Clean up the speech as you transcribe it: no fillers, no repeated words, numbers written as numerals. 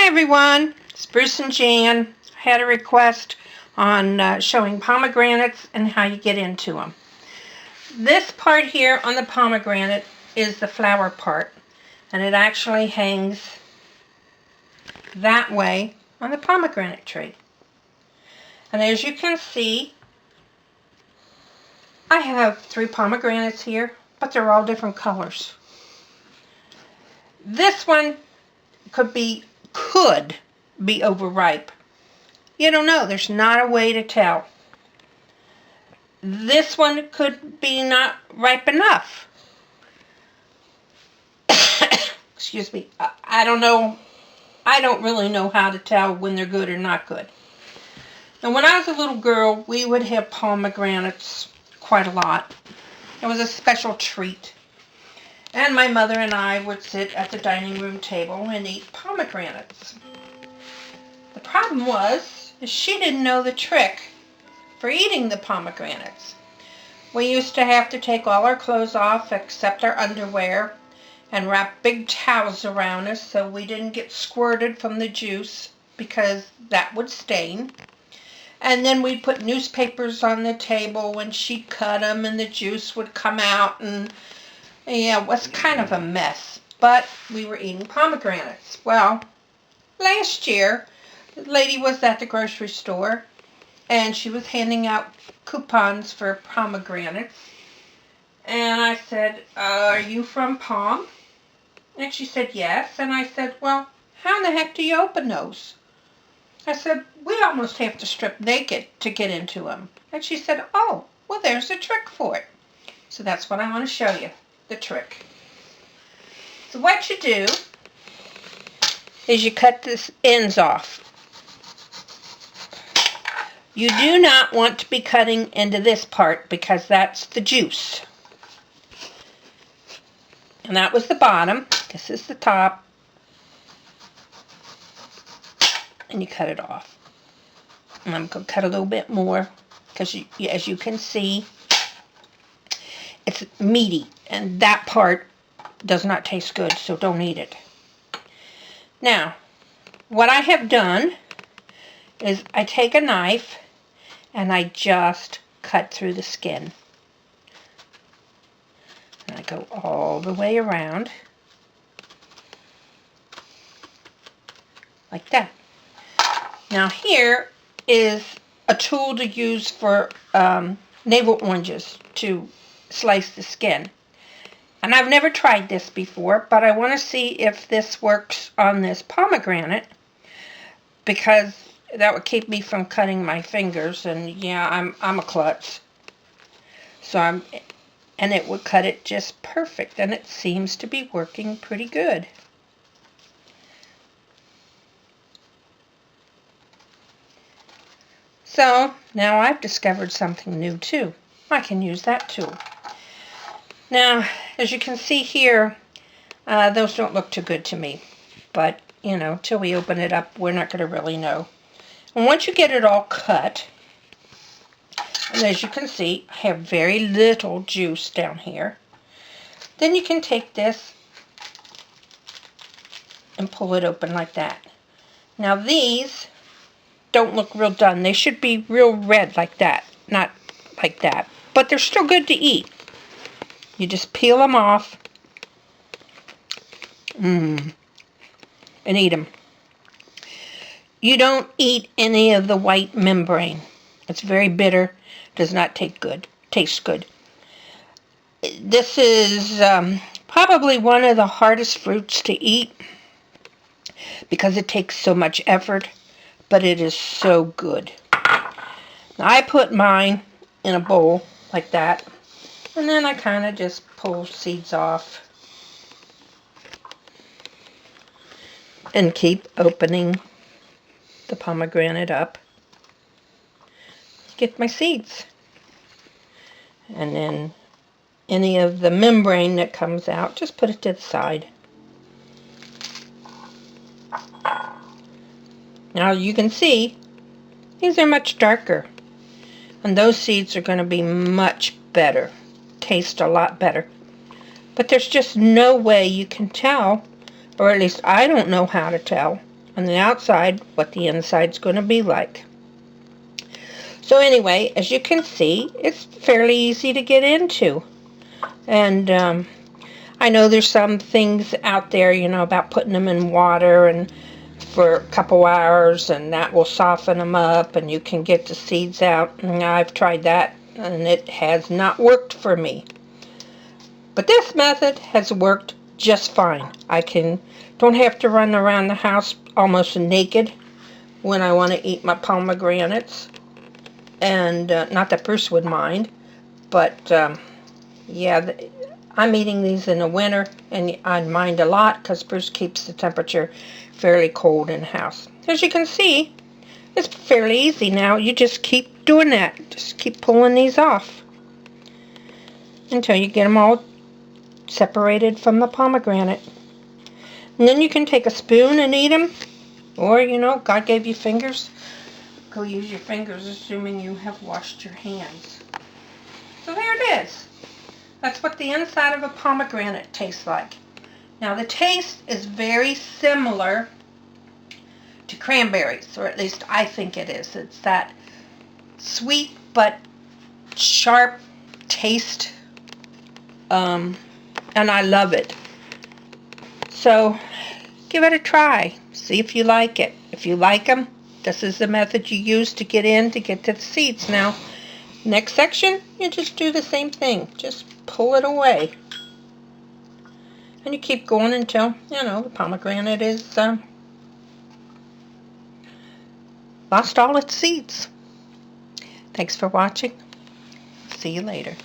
everyone, it's Bruce and Jan. I had a request on showing pomegranates and how you get into them. This part here on the pomegranate is the flower part, and it actually hangs that way on the pomegranate tree. And as you can see, I have 3 pomegranates here, but they're all different colors. This one could be overripe. You don't know. There's not a way to tell. This one could be not ripe enough. Excuse me. I don't know. I don't really know how to tell when they're good or not good. Now, when I was a little girl, we would have pomegranates quite a lot. It was a special treat. And my mother and I would sit at the dining room table and eat pomegranates. The problem was, she didn't know the trick for eating the pomegranates. We used to have to take all our clothes off except our underwear and wrap big towels around us so we didn't get squirted from the juice because that would stain. And then we'd put newspapers on the table when she cut them and the juice would come out, and yeah, it was kind of a mess. But we were eating pomegranates. Well, last year, the lady was at the grocery store and she was handing out coupons for pomegranates. And I said, are you from Pom? And she said, yes. And I said, well, how in the heck do you open those? I said, we almost have to strip naked to get into them. And she said, oh, well, there's a trick for it. So that's what I want to show you, the trick. So what you do is you cut the ends off. You do not want to be cutting into this part because that's the juice. And that was the bottom. This is the top. And you cut it off. And I'm going to cut a little bit more because as you can see, it's meaty. And that part does not taste good, so don't eat it. Now, what I have done is I take a knife and I just cut through the skin. And I go all the way around like that. Now here is a tool to use for navel oranges to slice the skin. And I've never tried this before, but I want to see if this works on this pomegranate because that would keep me from cutting my fingers. And yeah, I'm a klutz. So and it would cut it just perfect, and it seems to be working pretty good. So now I've discovered something new too. I can use that tool. Now, as you can see here, those don't look too good to me. But, you know, till we open it up, we're not going to really know. And once you get it all cut, and as you can see, I have very little juice down here. Then you can take this and pull it open like that. Now these don't look real done. They should be real red like that, not like that. But they're still good to eat. You just peel them off and eat them. You don't eat any of the white membrane. It's very bitter. Does not taste good. This is probably one of the hardest fruits to eat because it takes so much effort, but it is so good. Now, I put mine in a bowl like that, and then I kind of just pull seeds off and keep opening the pomegranate up. Get my seeds. And then any of the membrane that comes out, just put it to the side. Now you can see these are much darker, and those seeds are going to be much better, taste a lot better. But there's just no way you can tell, or at least I don't know how to tell, on the outside what the inside's going to be like. So anyway, as you can see, it's fairly easy to get into. And I know there's some things out there, about putting them in water and for a couple hours, and that will soften them up and you can get the seeds out. And I've tried that and it has not worked for me. But this method has worked just fine. Don't have to run around the house almost naked when I want to eat my pomegranates. And not that Bruce would mind, but yeah, I'm eating these in the winter, and I'd mind a lot because Bruce keeps the temperature fairly cold in the house. As you can see, it's fairly easy now. You just keep doing that. Just keep pulling these off until you get them all separated from the pomegranate. And then you can take a spoon and eat them, or, God gave you fingers. Go use your fingers, assuming you have washed your hands. So there it is. That's what the inside of a pomegranate tastes like. Now the taste is very similar to cranberries, or at least I think it is. It's that sweet but sharp taste, and I love it. So give it a try. See if you like it. If you like them, this is the method you use to get to the seeds. Now, next section, you just do the same thing. Just pull it away. And you keep going until, the pomegranate is lost all its seeds. Thanks for watching. See you later.